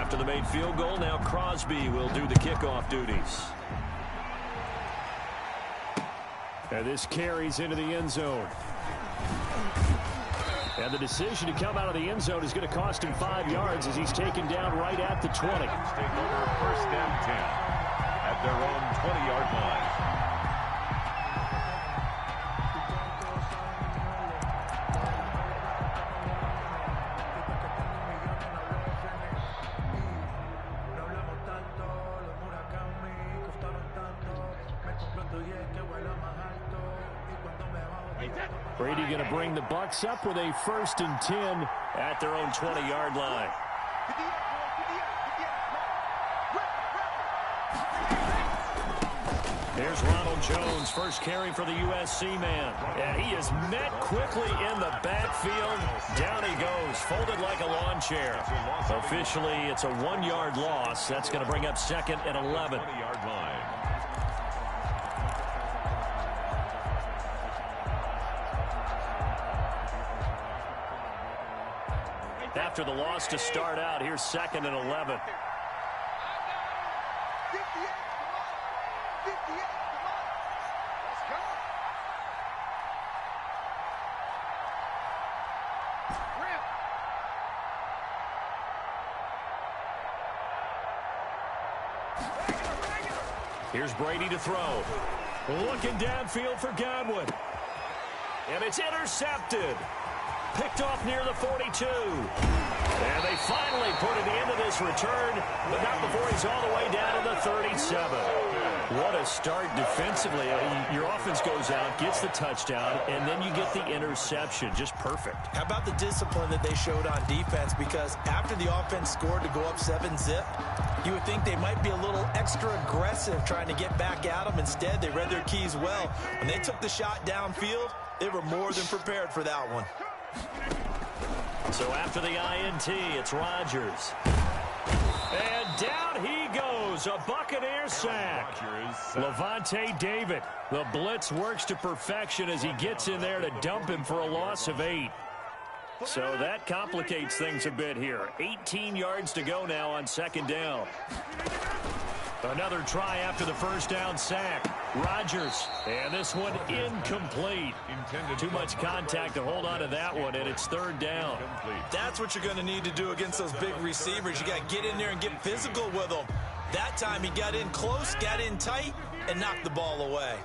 After the made field goal, now Crosby will do the kickoff duties. And this carries into the end zone. And the decision to come out of the end zone is going to cost him 5 yards as he's taken down right at the 20. Take over first down 10 at their own 20-yard line. Brady going to bring the Bucs up with a 1st and 10 at their own 20-yard line. Here's Ronald Jones, first carry for the USC man. And he is met quickly in the backfield. Down he goes, folded like a lawn chair. Officially, it's a 1-yard loss. That's going to bring up 2nd and 11. 20-yard line. After the loss to start out, here's 2nd and 11. Here's Brady to throw. Looking downfield for Godwin. And it's intercepted. Picked off near the 42. And they finally put an end to this return, but not before he's all the way down to the 37. What a start defensively. Your offense goes out, gets the touchdown, and then you get the interception. Just perfect. How about the discipline that they showed on defense? Because after the offense scored to go up 7-zip, you would think they might be a little extra aggressive trying to get back at them. Instead, they read their keys well. When they took the shot downfield, they were more than prepared for that one. So after the INT, it's Rodgers. And down he goes, a Buccaneer sack. Levante David. The blitz works to perfection as he gets in there to dump him for a loss of 8. So that complicates things a bit here. 18 yards to go now on 2nd down. Another try after the first down sack. Rodgers, and this one incomplete. Too much contact to hold on to that one, and it's 3rd down. That's what you're going to need to do against those big receivers. You got to get in there and get physical with them. That time he got in close, got in tight, and knocked the ball away.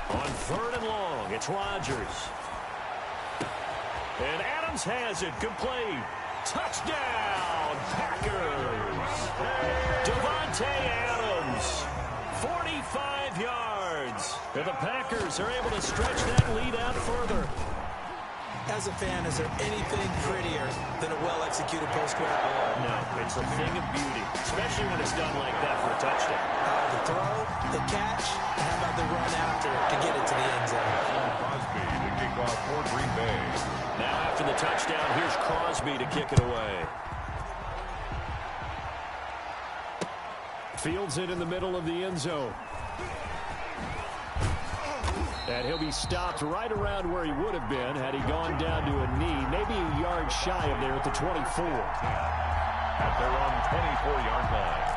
On 3rd and long, it's Rodgers. And Adams has it, complete. Touchdown, Packers. Davante Adams, 45 yards. And the Packers are able to stretch that lead out further. As a fan, is there anything prettier than a well-executed post-grab ball? No, it's a thing of beauty, especially when it's done like that for a touchdown. The throw, the catch, and how about the run after to get it to the end zone? Crosby, the kickoff for Green Bay. Now after the touchdown, here's Crosby to kick it away. Fields it in the middle of the end zone. And he'll be stopped right around where he would have been had he gone down to a knee, maybe a yard shy of there at the 24. At their own 24-yard line.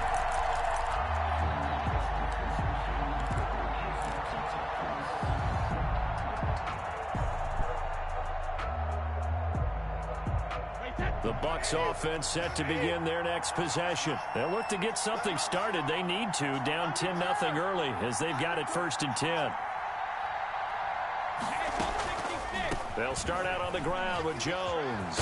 The Bucs offense set to begin their next possession. They'll look to get something started. They need to, down 10-0 early as they've got it 1st and 10. They'll start out on the ground with Jones.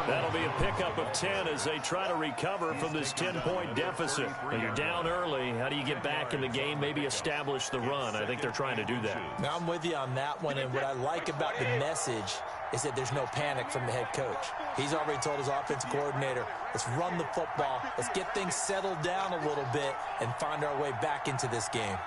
That'll be a pickup of 10 as they try to recover from this 10-point deficit. When you're down early, how do you get back in the game, maybe establish the run? I think they're trying to do that. Now I'm with you on that one, and what I like about the message is that there's no panic from the head coach. He's already told his offensive coordinator, let's run the football, let's get things settled down a little bit and find our way back into this game.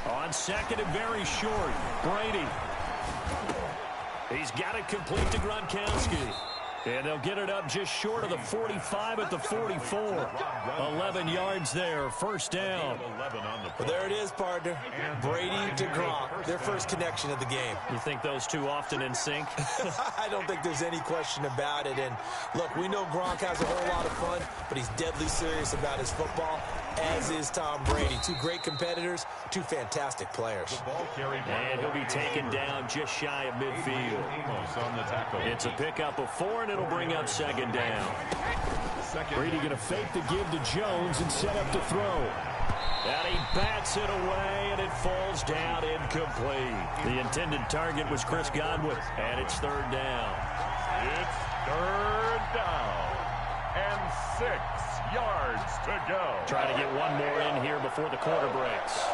On 2nd and very short, Brady. He's got it complete to Gronkowski. And they'll get it up just short of the 45 at the 44. 11 yards there, first down. Well, there it is, partner. Brady to Gronk, their first connection of the game. You think those two often in sync? I don't think there's any question about it. And, look, we know Gronk has a whole lot of fun, but he's deadly serious about his football, as is Tom Brady. Two great competitors, two fantastic players. And he'll be taken down just shy of midfield. It's a pickup of 4, and it'll bring up second down. Brady going to fake the give to Jones and set up to throw. And he bats it away, and it falls down incomplete. The intended target was Chris Godwin, and it's third down. It's third down and 6 yards to go. Trying to get one more in here before the quarter breaks.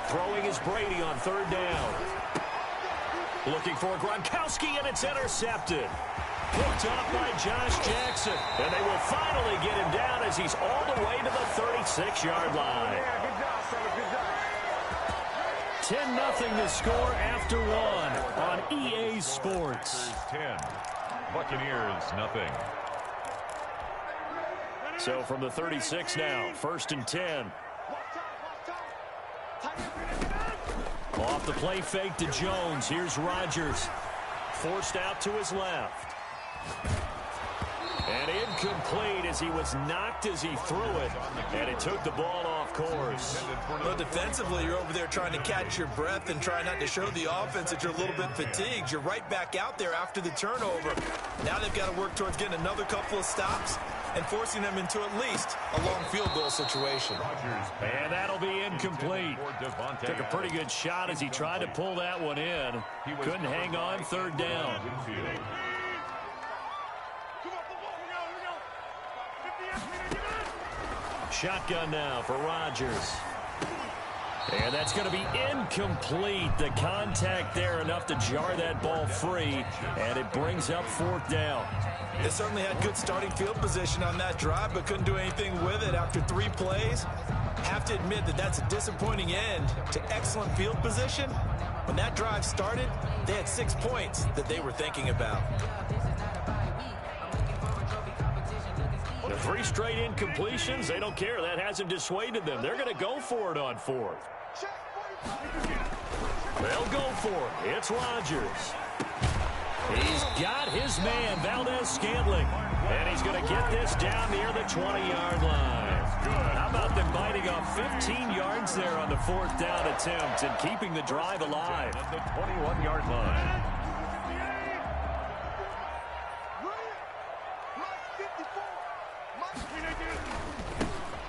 Throwing is Brady on third down. Looking for Gronkowski, and it's intercepted. Picked up by Josh Jackson. And they will finally get him down as he's all the way to the 36-yard line. 10-0 to score after one on EA Sports. 10, Buccaneers nothing. So from the 36 now, first and 10. Off the play fake to Jones. Here's Rodgers. Forced out to his left. And incomplete as he was knocked as he threw it. And it took the ball off course. Well, defensively, you're over there trying to catch your breath and try not to show the offense that you're a little bit fatigued. You're right back out there after the turnover. Now they've got to work towards getting another couple of stops and forcing them into at least a long field goal situation. And that'll be incomplete. Took a pretty good shot as he tried to pull that one in. Couldn't hang on, third down. Shotgun now for Rodgers. And that's going to be incomplete. The contact there enough to jar that ball free, and it brings up fourth down. They certainly had good starting field position on that drive, but couldn't do anything with it after 3 plays. Have to admit that that's a disappointing end to excellent field position. When that drive started, they had 6 points that they were thinking about. The 3 straight incompletions, they don't care. That hasn't dissuaded them. They're going to go for it on fourth. They'll go for it. It's Rodgers. He's got his man, Valdez-Scantling. And he's going to get this down near the 20-yard line. How about them biting off 15 yards there on the fourth down attempt and keeping the drive alive? At the 21-yard line.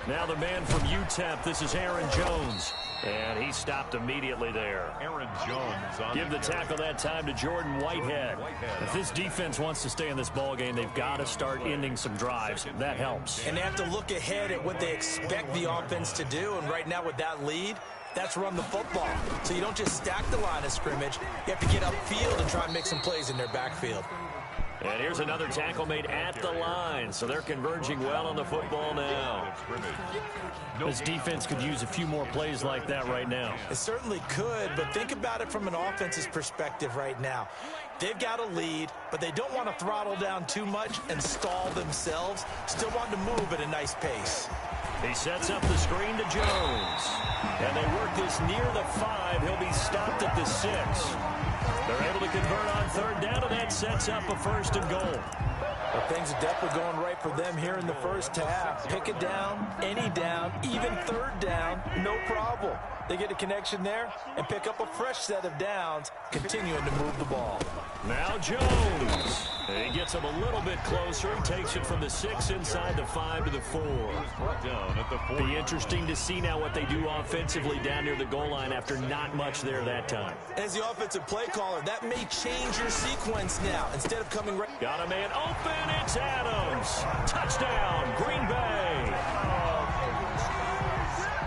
Now the man from UTEP, this is Aaron Jones. And he stopped immediately there. Aaron Jones on Give the tackle that time to Jordan Whitehead. If this defense wants to stay in this ballgame, they've got to start ending some drives. That helps. And they have to look ahead at what they expect the offense to do. And right now with that lead, that's run the football. So you don't just stack the line of scrimmage. You have to get upfield and try and make some plays in their backfield. And here's another tackle made at the line, so they're converging well on the football now. This defense could use a few more plays like that right now. It certainly could, but think about it from an offense's perspective right now. They've got a lead, but they don't want to throttle down too much and stall themselves. Still want to move at a nice pace. He sets up the screen to Jones. And they work this near the 5. He'll be stopped at the 6. They're able to convert on third down, and that sets up a first and goal. Well, things are definitely going right for them here in the first half. Pick it down, any down, even third down, no problem. They get a connection there and pick up a fresh set of downs, continuing to move the ball. Now Jones. He gets him a little bit closer. He takes it from the 6 inside the 5 to the 4. Down at the 4. Be interesting to see now what they do offensively down near the goal line after not much there that time. As the offensive play caller, that may change your sequence now. Instead of coming right... Got a man open. It's Adams. Touchdown, Green Bay.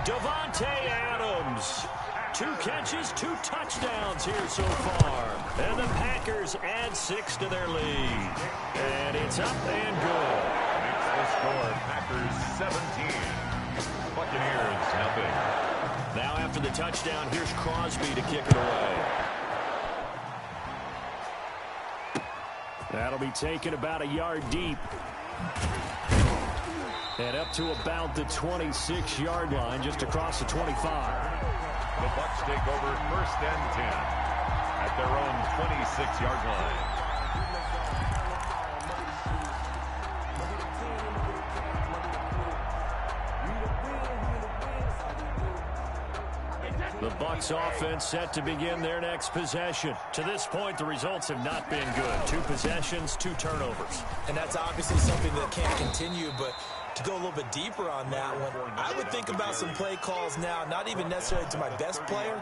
Devontae Adams. 2 catches, 2 touchdowns here so far. And the Packers add 6 to their lead. And it's up and good. Makes the score. Packers 17. Buccaneers nothing. Now after the touchdown, here's Crosby to kick it away. That'll be taken about a yard deep. And up to about the 26-yard line, just across the 25. The Bucs take over 1st and 10 at their own 26-yard line. The Bucs offense set to begin their next possession. To this point, the results have not been good. 2 possessions, 2 turnovers. And that's obviously something that can't continue, but to go a little bit deeper on that one, I would think about some play calls now, not even necessarily to my best player,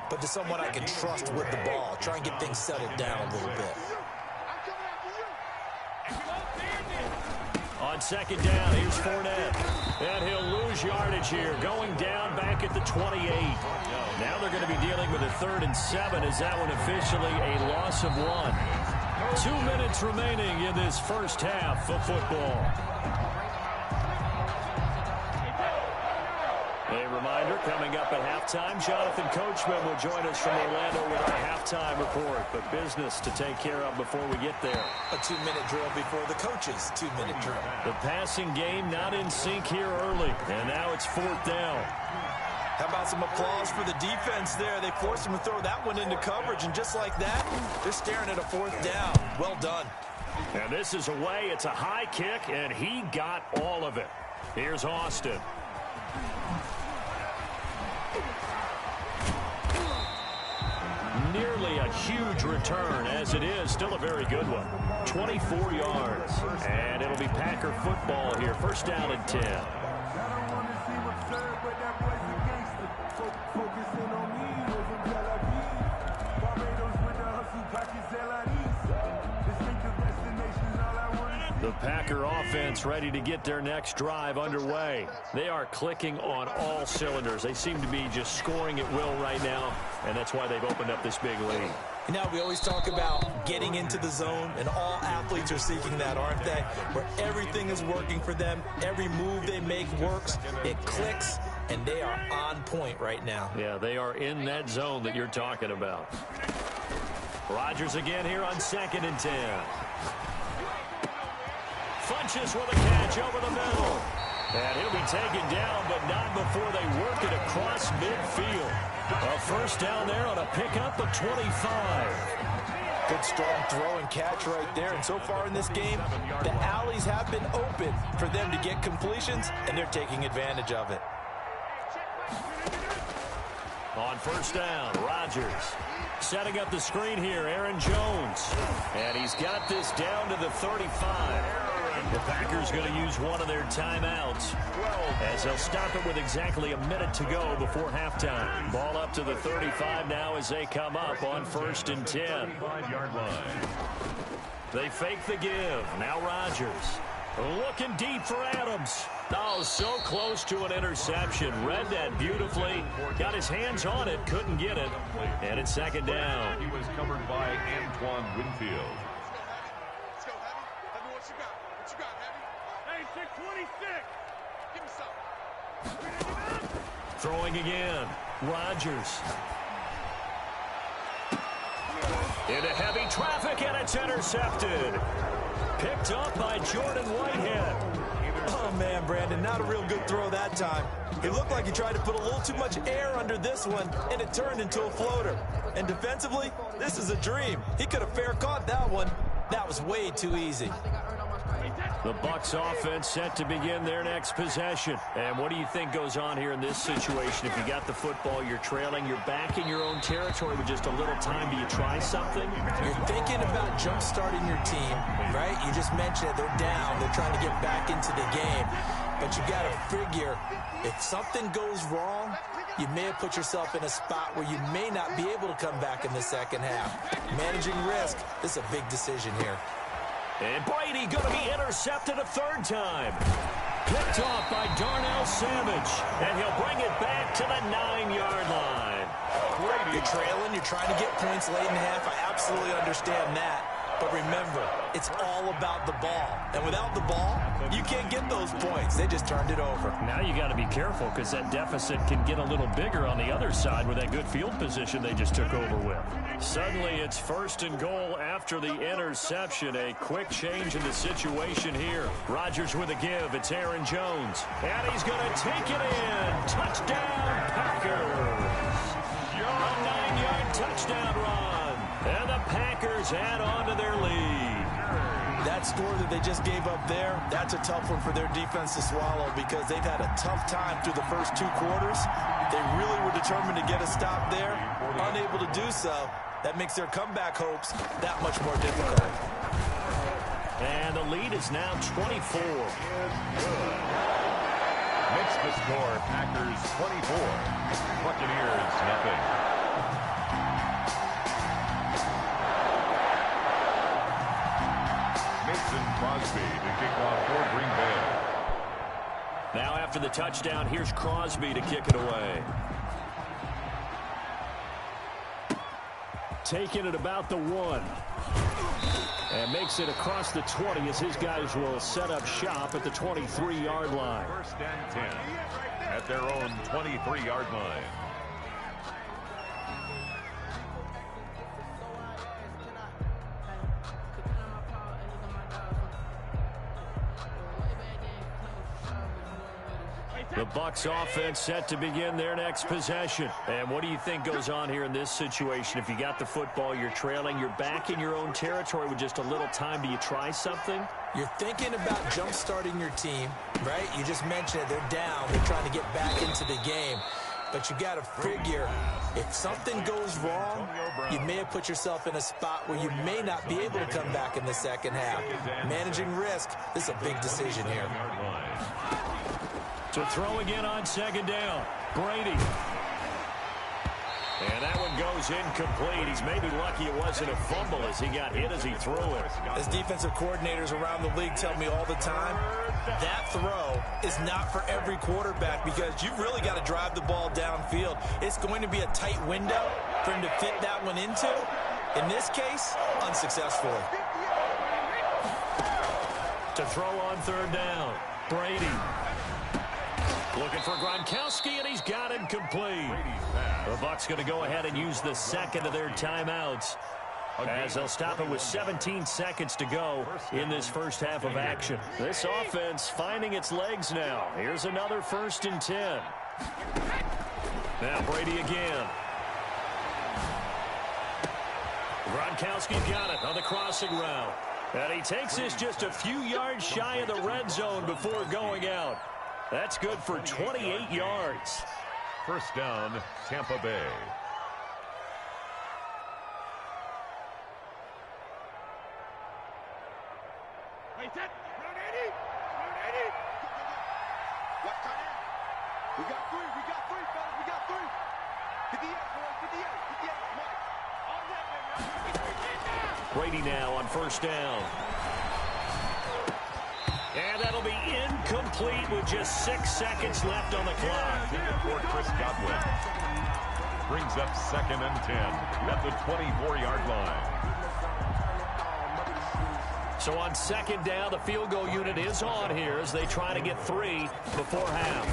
but to someone I can trust with the ball. Try and get things settled down a little bit. On 2nd down, here's Fournette. And he'll lose yardage here, going down back at the 28. Now they're going to be dealing with a 3rd and 7 as that one officially a loss of 1. 2 minutes remaining in this first half of football. A reminder, coming up at halftime, Jonathan Coachman will join us from Orlando with our halftime report. But business to take care of before we get there. A 2-minute drill before the coach's 2-minute drill. The passing game not in sync here early. And now it's 4th down. How about some applause for the defense there? They forced him to throw that one into coverage, and just like that, they're staring at a 4th down. Well done. And this is away. It's a high kick, and he got all of it. Here's Austin. Nearly a huge return, as it is still a very good one. 24 yards. And it'll be Packer football here. 1st down and 10. The Packer offense ready to get their next drive underway. They are clicking on all cylinders. They seem to be just scoring at will right now, and that's why they've opened up this big lead. You know, we always talk about getting into the zone, and all athletes are seeking that, aren't they? Where everything is working for them. Every move they make works. It clicks, and they are on point right now. Yeah, they are in that zone that you're talking about. Rodgers again here on 2nd and 10. Funches with a catch over the middle. And he'll be taken down, but not before they work it across midfield. A 1st down there on a pickup of 25. Good strong throw and catch right there. And so far in this game, the alleys have been open for them to get completions, and they're taking advantage of it. On 1st down, Rodgers setting up the screen here, Aaron Jones. And he's got this down to the 35. The Packers going to use one of their timeouts as they'll stop it with exactly a minute to go before halftime. Ball up to the 35 now as they come up on 1st and 10. They fake the give. Now Rodgers looking deep for Adams. Oh, so close to an interception. Read that beautifully. Got his hands on it. Couldn't get it. And it's 2nd down. He was covered by Antoine Winfield. Throwing again. Rodgers. Into heavy traffic, and it's intercepted. Picked up by Jordan Whitehead. Oh, man, Brandon, not a real good throw that time. It looked like he tried to put a little too much air under this one, and it turned into a floater. And defensively, this is a dream. He could have fair caught that one. That was way too easy. The Bucs offense set to begin their next possession. And what do you think goes on here in this situation? If you got the football, you're trailing, you're back in your own territory with just a little time. Do you try something? You're thinking about jump-starting your team, right? You just mentioned it. They're down. They're trying to get back into the game. But you got to figure, if something goes wrong, you may have put yourself in a spot where you may not be able to come back in the second half. Managing risk, this is a big decision here. And Brady going to be intercepted a 3rd time. Picked off by Darnell Savage. And he'll bring it back to the 9-yard line. You're trailing. You're trying to get points late in the half. I absolutely understand that. But remember, it's all about the ball. And without the ball, you can't get those points. They just turned it over. Now you got to be careful because that deficit can get a little bigger on the other side with that good field position they just took over with. Suddenly it's 1st and goal after the interception. A quick change in the situation here. Rodgers with a give. It's Aaron Jones. And he's going to take it in. Touchdown, Packers. A 9-yard touchdown run. And the Packers add on to their lead. That score that they just gave up there, that's a tough one for their defense to swallow because they've had a tough time through the first 2 quarters. They really were determined to get a stop there. Unable to do so. That makes their comeback hopes that much more difficult. And the lead is now 24. Makes the score Packers 24. Buccaneers nothing. Crosby to kick off for Green Bay. Now after the touchdown, here's Crosby to kick it away. Taking it about the 1. And makes it across the 20 as his guys will set up shop at the 23-yard line. 1st and 10 at their own 23-yard line. The Bucs offense set to begin their next possession. And what do you think goes on here in this situation? If you got the football, you're trailing, you're back in your own territory with just a little time. Do you try something? You're thinking about jump-starting your team, right? You just mentioned it. They're down. They're trying to get back into the game. But you got to figure, if something goes wrong, you may have put yourself in a spot where you may not be able to come back in the second half. Managing risk, this is a big decision here. To throw again on 2nd down. Brady. And that one goes incomplete. He's maybe lucky it wasn't a fumble as he got hit as he threw it. As defensive coordinators around the league tell me all the time, that throw is not for every quarterback because you've really got to drive the ball downfield. It's going to be a tight window for him to fit that one into. In this case, unsuccessfully. To throw on 3rd down. Brady. Looking for Gronkowski, and he's got him complete. The Bucs going to go ahead and use the 2nd of their timeouts as they'll stop it with 17 seconds to go in this first half of action. This offense finding its legs now. Here's another 1st and 10. Now Brady again. Gronkowski's got it on the crossing route. And he takes this just a few yards shy of the red zone before going out. That's good for 28 yards. 1st down, Tampa Bay. Wait, set. Round 80. Round 80. Left tight end. We got 3. We got 3, fellas. We got 3. 58, boys. 58. 58. Mike. All that, man. Brady now on 1st down. And that'll be incomplete with just 6 seconds left on the clock. For Chris Godwin. Brings up 2nd and 10 at the 24-yard line. So on 2nd down, the field goal unit is on here as they try to get 3 before half.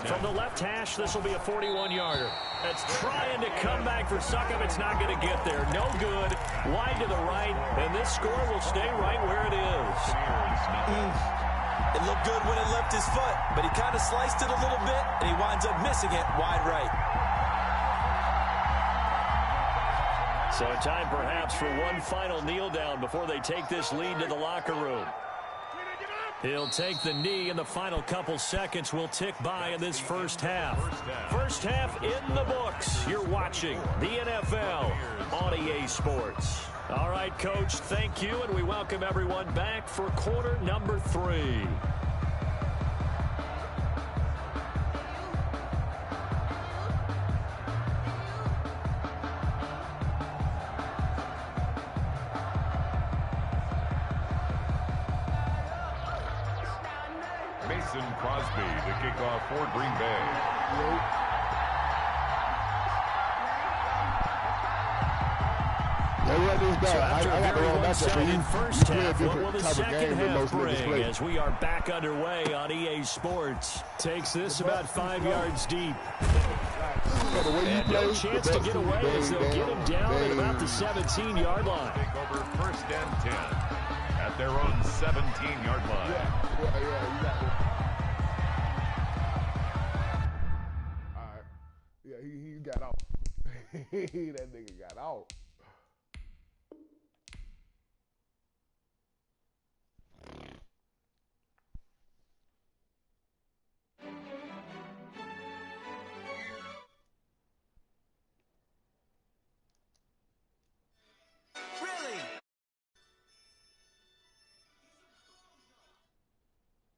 From the left hash, this will be a 41-yarder. That's trying to come back for Succop. It's not going to get there. No good. Wide to the right, and this score will stay right where it is. It looked good when it left his foot, but he kind of sliced it a little bit, and he winds up missing it wide right. So time perhaps for one final kneel down before they take this lead to the locker room. He'll take the knee, and the final couple seconds will tick by in this first half. First half in the books. You're watching the NFL on EA Sports. All right, Coach, thank you, and we welcome everyone back for quarter number 3. Crosby to kick off for Green Bay. So after a very one-sided first half. What will the second half bring as we are back underway on EA Sports? Takes this about 5 yards deep. And no chance to get away as they'll get him down at about the 17-yard line. Take over first and 10 at their own 17-yard line. All right. Yeah, he got out. That nigga got out.